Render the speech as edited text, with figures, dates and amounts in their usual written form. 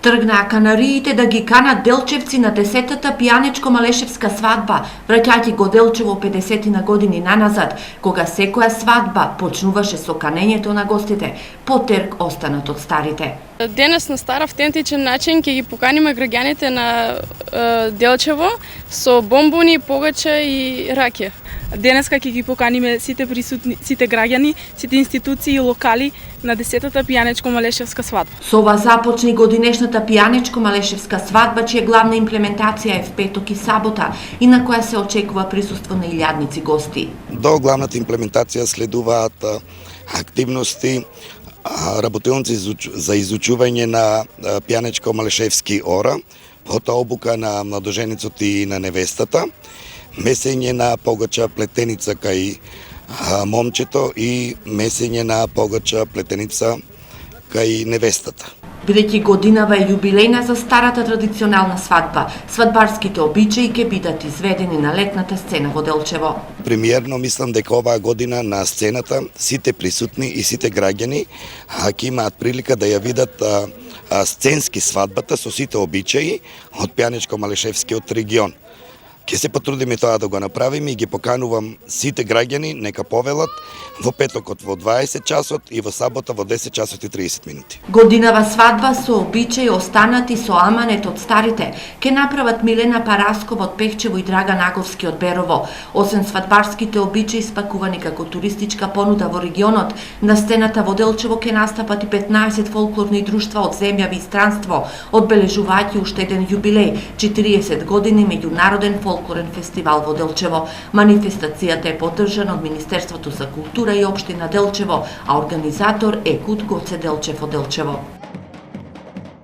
Тргнаа канариите да ги канат делчевци на 10-та пијанечко-малешевска свадба, враќајќи го Делчево 50 на години наназад, кога секоја свадба почнуваше со канењето на гостите, потерк останат од старите. Денес на стар автентичен начин ќе ги поканиме граѓаните на Делчево со бомбони, погача и раке. Денеска ќе ги поканиме сите присутни, сите граѓани, сите институции и локали на 10-та пијанечко-малешевска свадба. Со ова започна и годинешната пијанечко-малешевска свадба, чија главна имплементација е в петок и сабота и на која се очекува присуство на илјадници гости. До главната имплементација следуваат активности, работилници за изучување на пијанечко-малешевски ора, потоа обука на младоженицот и на невестата, месење на погача плетеница кај момчето и месење на погача плетеница кај невестата. Бидејќи годинава е јубилејна за старата традиционална свадба, свадбарските обичаи ќе бидат изведени на летната сцена во Делчево. Премиерно мислам дека оваа година на сцената сите присутни и сите граѓани ќе имаат прилика да ја видат сценски свадбата со сите обичаи од пијанечко-малешевскиот регион. Ќе се потрудиме тоа да го направиме и ги поканувам сите граѓани нека повелат во петокот во 20 часот и во сабота во 10 часот и 30 минути. Годинава свадба со обичаи останати со аманет од старите ќе направат Милена Параскова од Пехчево и Драган Аговски од Берово. Освен свадбарските обичаи спакувани како туристичка понуда во регионот, на сцената во Делчево ќе настапат и 15 фолклорни друштва од земјави и странство, одбележувајќи уште еден јубилеј, 40 години меѓународен фолклорен фестивал во Делчево. Манифестацијата е поддржана од Министерството за култура и општина Делчево, а организатор е КУД Гоце Делчев од Делчево.